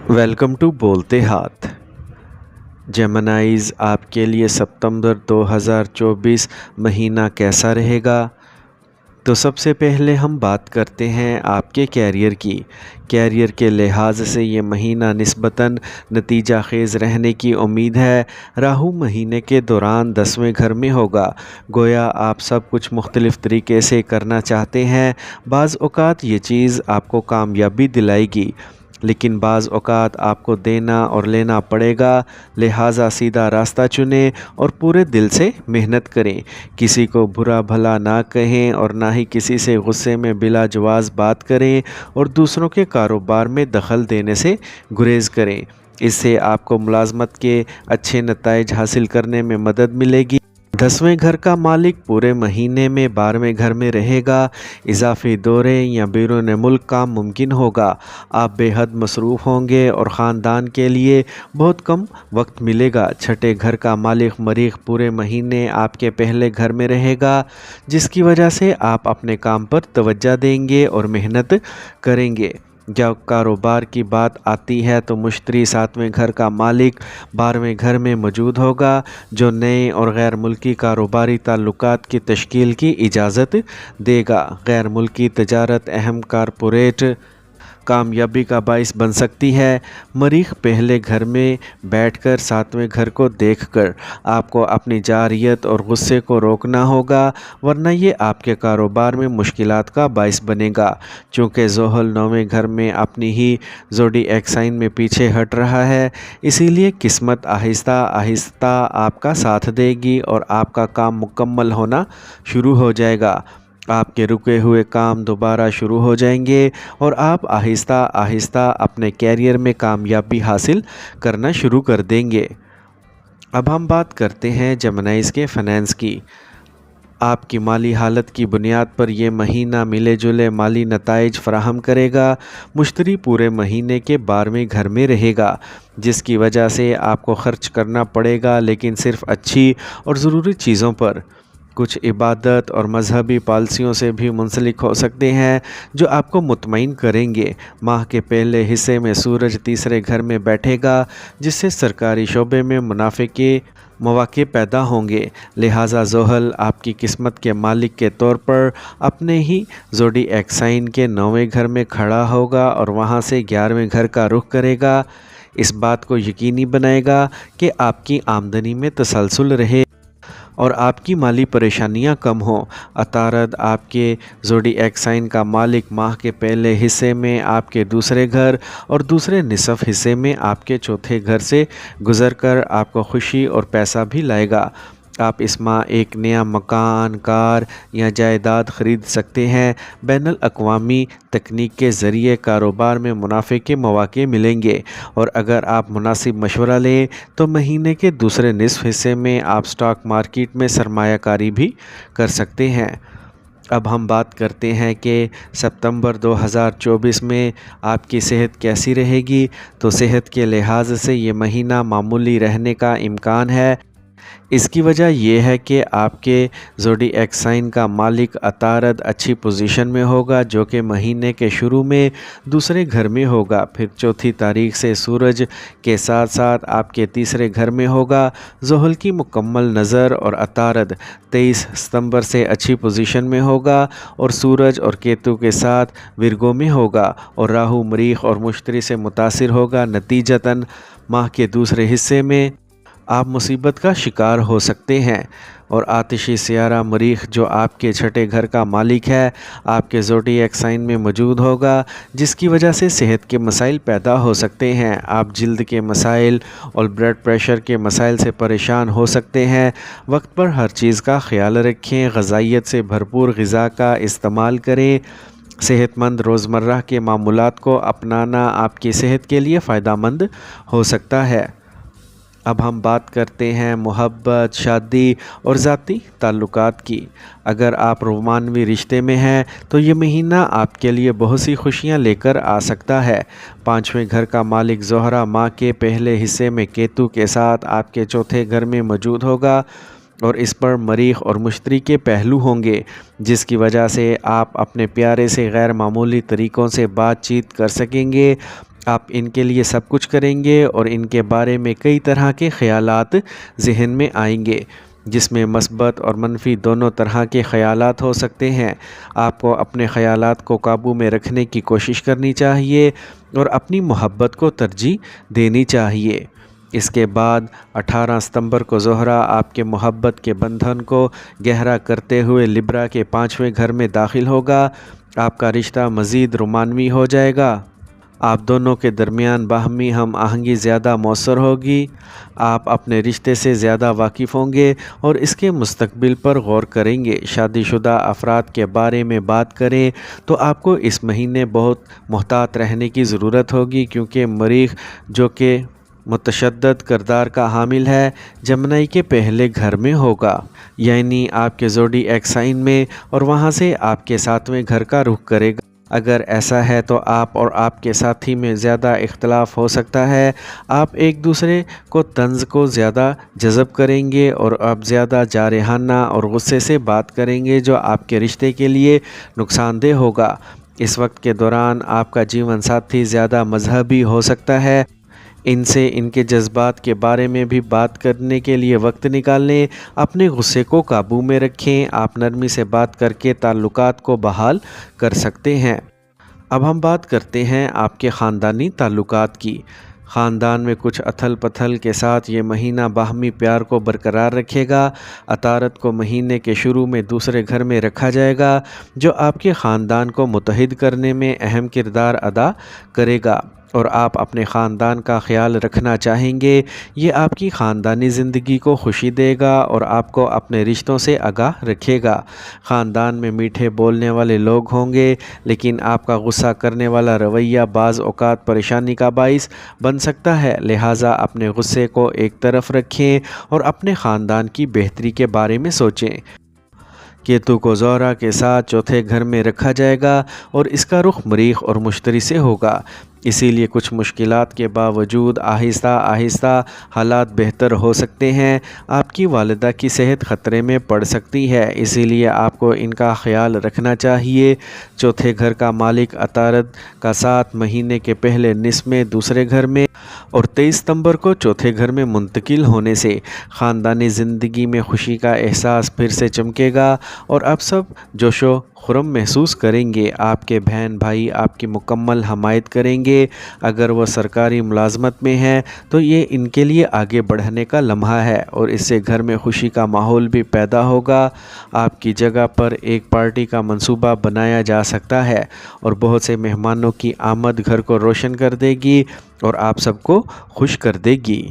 Welcome to बोलते हाथ। जेमिनाइज आपके लिए सितंबर 2024 महीना कैसा रहेगा? तो सबसे पहले हम बात करते हैं आपके कैरियर की। कैरियर के लिहाज से ये महीना निस्बतन नतीजा खेज़ रहने की उम्मीद है। राहु महीने के दौरान 10वें घर में होगा। गोया आप सब कुछ मुख्तलिफ़ तरीके से करना चाहते हैं। बाज़ औक़ात ये चीज़ आपको कामयाबी दिलाएगी, लेकिन बाज़ औक़ात आपको देना और लेना पड़ेगा। लिहाजा सीधा रास्ता चुनें और पूरे दिल से मेहनत करें। किसी को बुरा भला ना कहें और ना ही किसी से गुस्से में बिला जवाज़ बात करें, और दूसरों के कारोबार में दखल देने से गुरेज़ करें। इससे आपको मुलाज़मत के अच्छे नताइज हासिल करने में मदद मिलेगी। 10वें घर का मालिक पूरे महीने में 12वें घर में रहेगा। इजाफी दौरे या बैरून मुल्क काम मुमकिन होगा। आप बेहद मसरूफ़ होंगे और ख़ानदान के लिए बहुत कम वक्त मिलेगा। छठे घर का मालिक मरीख़ पूरे महीने आपके पहले घर में रहेगा, जिसकी वजह से आप अपने काम पर तवज्जो देंगे और मेहनत करेंगे। जब कारोबार की बात आती है तो मुश्तरी 7वें घर का मालिक 12वें घर में मौजूद होगा, जो नए और गैर मुल्की कारोबारी ताल्लुकात की तश्कील की इजाज़त देगा। गैर मुल्की तजारत अहम कारपोरेट कामयाबी का बाइस बन सकती है। मरीख़ पहले घर में बैठकर 7वें घर को देखकर आपको अपनी जारियत और गुस्से को रोकना होगा, वरना ये आपके कारोबार में मुश्किलात का बाइस बनेगा। चूँकि ज़ोहल 9वें घर में अपनी ही ज़ोडिएक साइन में पीछे हट रहा है, इसीलिए किस्मत आहिस्ता आहिस्ता आपका साथ देगी और आपका काम मुकम्मल होना शुरू हो जाएगा। आपके रुके हुए काम दोबारा शुरू हो जाएंगे और आप आहिस्ता आहिस्ता अपने कैरियर में कामयाबी हासिल करना शुरू कर देंगे। अब हम बात करते हैं जेमिनाइज़ के फ़ाइनेंस की। आपकी माली हालत की बुनियाद पर यह महीना मिले जुले माली नताइज फ़राहम करेगा। मुश्तरी पूरे महीने के 12वें घर में रहेगा, जिसकी वजह से आपको ख़र्च करना पड़ेगा, लेकिन सिर्फ़ अच्छी और ज़रूरी चीज़ों पर। कुछ इबादत और मजहबी पॉलिसियों से भी मुंसलिक हो सकते हैं, जो आपको मुतमईन करेंगे। माह के पहले हिस्से में सूरज तीसरे घर में बैठेगा, जिससे सरकारी शोबे में मुनाफे के मौके पैदा होंगे। लिहाजा ज़ोहल आपकी किस्मत के मालिक के तौर पर अपने ही ज़ोडिएक साइन के 9वें घर में खड़ा होगा और वहां से 11वें घर का रुख करेगा। इस बात को यकीनी बनाएगा कि आपकी आमदनी में तसलसल रहे और आपकी माली परेशानियां कम हों। अतारद आपके ज़ोडिएक साइन का मालिक माह के पहले हिस्से में आपके दूसरे घर और दूसरे निसफ़ हिस्से में आपके चौथे घर से गुज़रकर आपको खुशी और पैसा भी लाएगा। आप इस माह एक नया मकान, कार या जायदाद ख़रीद सकते हैं। बैनुल अक़वामी तकनीक के ज़रिए कारोबार में मुनाफे के मौके मिलेंगे, और अगर आप मुनासिब मशवरा लें तो महीने के दूसरे निसफ़ हिस्से में आप स्टॉक मार्केट में सरमायाकारी भी कर सकते हैं। अब हम बात करते हैं कि सितंबर 2024 में आपकी सेहत कैसी रहेगी। तो सेहत के लिहाज से ये महीना मामूली रहने का इम्कान है। इसकी वजह यह है कि आपके ज़ोडिएक साइन का मालिक अतारद अच्छी पोजीशन में होगा, जो कि महीने के शुरू में दूसरे घर में होगा। फिर चौथी तारीख से सूरज के साथ साथ आपके तीसरे घर में होगा। ज़ोहल की मुकम्मल नज़र और अतारद 23 सितंबर से अच्छी पोजीशन में होगा, और सूरज और केतु के साथ विरगो में होगा, और राहु मरीख़ और मुश्तरी से मुतासिर होगा। नतीजतन माह के दूसरे हिस्से में आप मुसीबत का शिकार हो सकते हैं, और आतिशी सियारा मरीख़, जो आपके छठे घर का मालिक है, आपके ज़ोडिएक साइन में मौजूद होगा, जिसकी वजह से सेहत के मसाइल पैदा हो सकते हैं। आप जल्द के मसाइल और ब्लड प्रेशर के मसाइल से परेशान हो सकते हैं। वक्त पर हर चीज़ का ख्याल रखें। ग़िज़ाइयत से भरपूर ग़िज़ा का इस्तेमाल करें। सेहतमंद रोज़मर्रा के मामूलात को अपनाना आपकी सेहत के लिए फ़ायदेमंद हो सकता है। अब हम बात करते हैं मोहब्बत, शादी और ज़ाती ताल्लुकात की। अगर आप रोमानवी रिश्ते में हैं तो ये महीना आपके लिए बहुत सी खुशियां लेकर आ सकता है। 5वें घर का मालिक ज़ोहरा माह के पहले हिस्से में केतु के साथ आपके चौथे घर में मौजूद होगा, और इस पर मरीख़ और मुश्तरी के पहलू होंगे, जिसकी वजह से आप अपने प्यारे से गैर मामूली तरीक़ों से बातचीत कर सकेंगे। آپ ان کے لیے سب کچھ کریں گے اور ان کے بارے میں کئی طرح کے خیالات ذہن میں آئیں گے، جس میں مثبت اور منفی دونوں طرح کے خیالات ہو سکتے ہیں۔ آپ کو اپنے خیالات کو قابو میں رکھنے کی کوشش کرنی چاہیے اور اپنی محبت کو ترجیح دینی چاہیے۔ اس کے بعد 18 ستمبر کو زہرہ آپ کے محبت کے بندھن کو گہرا کرتے ہوئے لبرا کے 5ویں گھر میں داخل ہوگا۔ آپ کا رشتہ مزید رومانوی ہو جائے گا۔ آپ دونوں کے درمیان باہمی ہم آہنگی زیادہ مؤثر ہوگی۔ آپ اپنے رشتے سے زیادہ واقف ہوں گے اور اس کے مستقبل پر غور کریں گے۔ شادی شدہ افراد کے بارے میں بات کریں تو آپ کو اس مہینے بہت محتاط رہنے کی ضرورت ہوگی، کیونکہ مریخ جو کہ متشدد کردار کا حامل ہے، جمنائی کے پہلے گھر میں ہوگا، یعنی آپ کے زوڈی ایک سائن میں، اور وہاں سے آپ کے 7ویں گھر کا رخ کرے گا۔ اگر ایسا ہے تو آپ اور آپ کے ساتھی میں زیادہ اختلاف ہو سکتا ہے۔ آپ ایک دوسرے کو طنز کو زیادہ جذب کریں گے اور آپ زیادہ جارحانہ اور غصے سے بات کریں گے، جو آپ کے رشتے کے لیے نقصان دہ ہوگا۔ اس وقت کے دوران آپ کا جیون ساتھی زیادہ مذہبی ہو سکتا ہے۔ ان سے ان کے جذبات کے بارے میں بھی بات کرنے کے لیے وقت نکالیں۔ اپنے غصے کو قابو میں رکھیں۔ آپ نرمی سے بات کر کے تعلقات کو بحال کر سکتے ہیں۔ اب ہم بات کرتے ہیں آپ کے خاندانی تعلقات کی۔ خاندان میں کچھ اتھل پتھل کے ساتھ یہ مہینہ باہمی پیار کو برقرار رکھے گا۔ عطارد کو مہینے کے شروع میں دوسرے گھر میں رکھا جائے گا، جو آپ کے خاندان کو متحد کرنے میں اہم کردار ادا کرے گا، اور آپ اپنے خاندان کا خیال رکھنا چاہیں گے۔ یہ آپ کی خاندانی زندگی کو خوشی دے گا اور آپ کو اپنے رشتوں سے آگاہ رکھے گا۔ خاندان میں میٹھے بولنے والے لوگ ہوں گے، لیکن آپ کا غصہ کرنے والا رویہ بعض اوقات پریشانی کا باعث بن سکتا ہے، لہٰذا اپنے غصے کو ایک طرف رکھیں اور اپنے خاندان کی بہتری کے بارے میں سوچیں۔ کیتو کو زہرہ کے ساتھ 4تھے گھر میں رکھا جائے گا اور اس کا رخ مریخ اور مشتری سے ہوگا، اسی لیے کچھ مشکلات کے باوجود آہستہ آہستہ حالات بہتر ہو سکتے ہیں۔ آپ کی والدہ کی صحت خطرے میں پڑ سکتی ہے، اسی لیے آپ کو ان کا خیال رکھنا چاہیے۔ 4تھے گھر کا مالک عطارد کا 7 مہینے کے پہلے نصف میں دوسرے گھر میں اور 23 ستمبر کو 4تھے گھر میں منتقل ہونے سے خاندانی زندگی میں خوشی کا احساس پھر سے چمکے گا اور آپ سب جوش و خرم محسوس کریں گے۔ آپ کے بہن بھائی آپ کی مکمل حمایت کریں گے۔ اگر وہ سرکاری ملازمت میں ہیں تو یہ ان کے لیے آگے بڑھنے کا لمحہ ہے اور اس سے گھر میں خوشی کا ماحول بھی پیدا ہوگا۔ آپ کی جگہ پر ایک پارٹی کا منصوبہ بنایا جا سکتا ہے اور بہت سے مہمانوں کی آمد گھر کو روشن کر دے گی اور آپ سب کو خوش کر دے گی۔